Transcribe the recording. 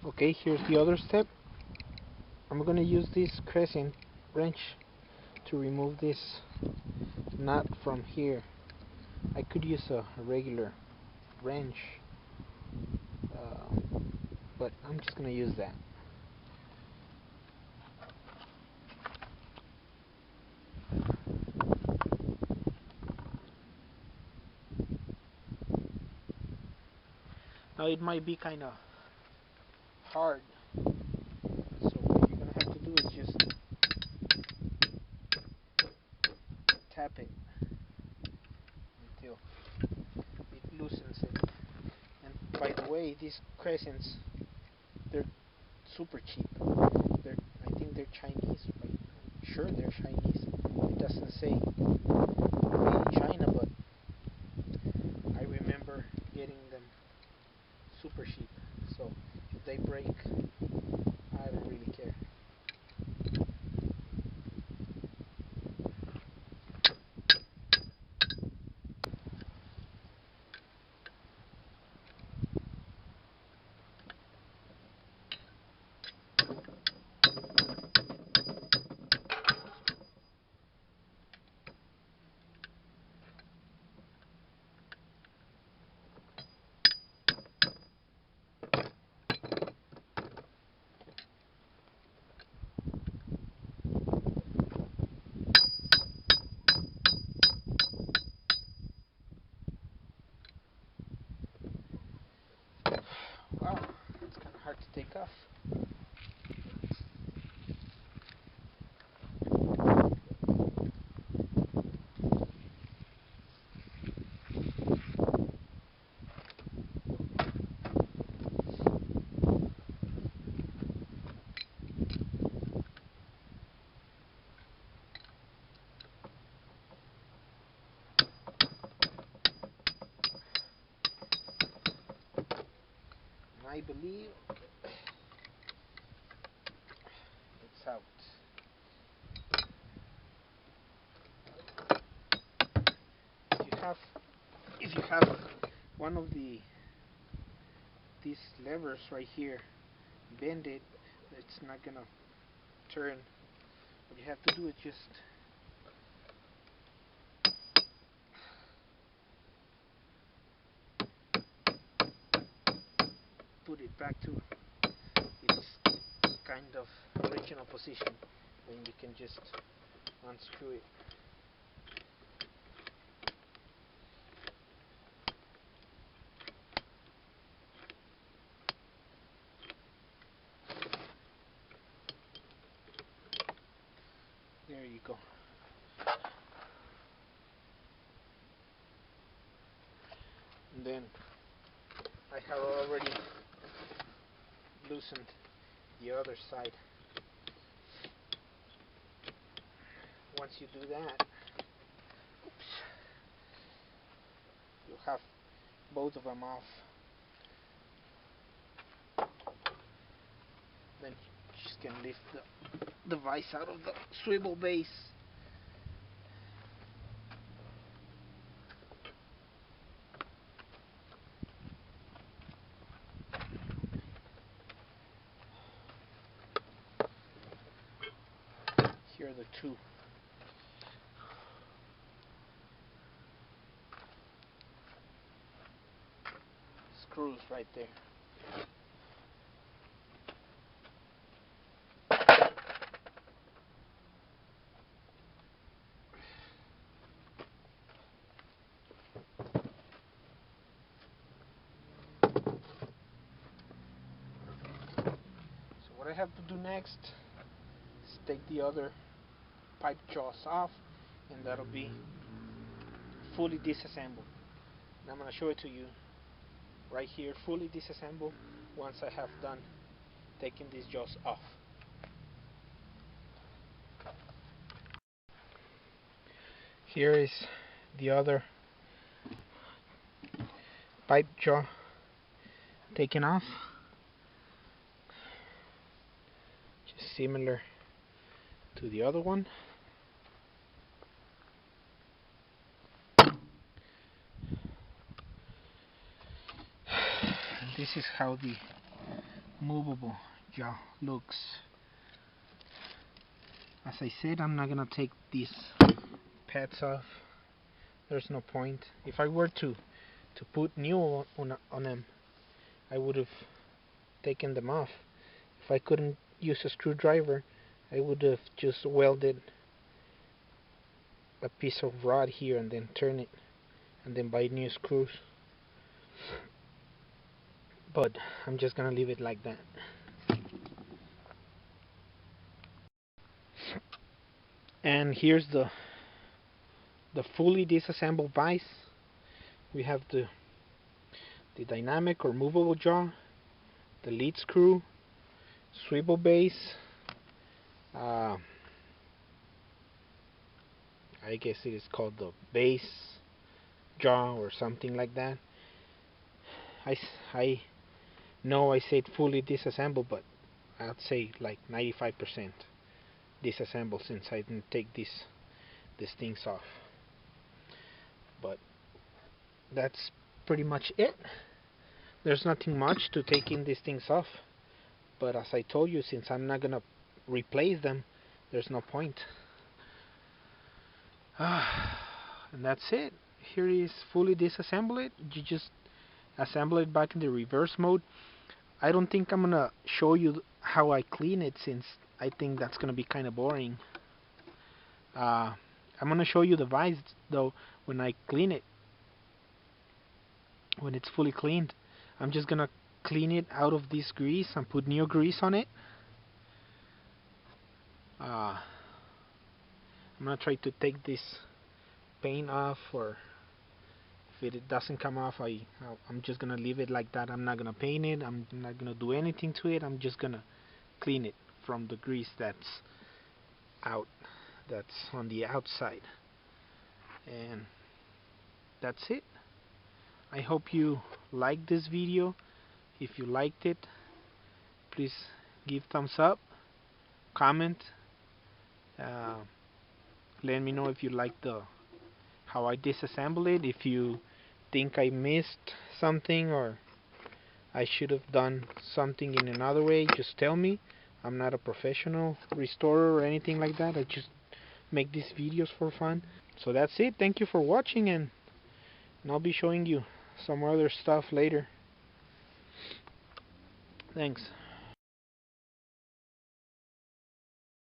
Okay, here's the other step. I'm gonna use this crescent wrench to remove this nut from here. I could use a regular wrench, but I'm just gonna use that. Now it might be kind of hard, so what you're gonna have to do is just tap it until it loosens it. And by the way, these crescents, they're super cheap. I think they're Chinese, right? I'm sure they're Chinese. It doesn't say made in China, but I remember getting them super cheap. So if they break, I don't really care. Wow, it's kind of hard to take off. I believe it's out. If you have one of these levers right here, bend it, it's not gonna turn. What you have to do is just put it back to its kind of original position, then you can just unscrew it. There you go. And then I have already loosened the other side. Once you do that, you'll have both of them off. Then you just can lift the vise out of the swivel base. Here are the two. Screws right there. So what I have to do next is take the other pipe jaws off, and that'll be fully disassembled. And I'm going to show it to you right here, fully disassembled, once I have done taking these jaws off. Here is the other pipe jaw taken off, just similar to the other one. This is how the movable jaw looks. As I said, I'm not gonna take these pads off. There's no point. If I were to put new on them, I would have taken them off. If I couldn't use a screwdriver, I would have just welded a piece of rod here and then turn it and then buy new screws. But I'm just gonna leave it like that. And here's the fully disassembled vise. We have the dynamic or movable jaw, the lead screw, swivel base, I guess it is called the base jaw or something like that. I know I said fully disassembled, but I'd say like 95% disassembled since I didn't take these things off. But that's pretty much it. There's nothing much to taking these things off. But as I told you, since I'm not gonna replace them, there's no point. And that's it. Here is fully disassembled. You just assemble it back in the reverse mode. I don't think I'm gonna show you how I clean it, since I think that's gonna be kind of boring. I'm gonna show you the vise though when I clean it. When it's fully cleaned, I'm just gonna clean it out of this grease and put new grease on it. I'm gonna try to take this paint off, or if it doesn't come off, I'm just gonna leave it like that. I'm not gonna paint it, I'm not gonna do anything to it. I'm just gonna clean it from the grease that's on the outside. And that's it. I hope you liked this video. If you liked it, please give thumbs up, comment, let me know if you like how I disassemble it. If you think I missed something or I should have done something in another way, just tell me. I'm not a professional restorer or anything like that. I just make these videos for fun. So that's it. Thank you for watching, and I'll be showing you some other stuff later. Thanks.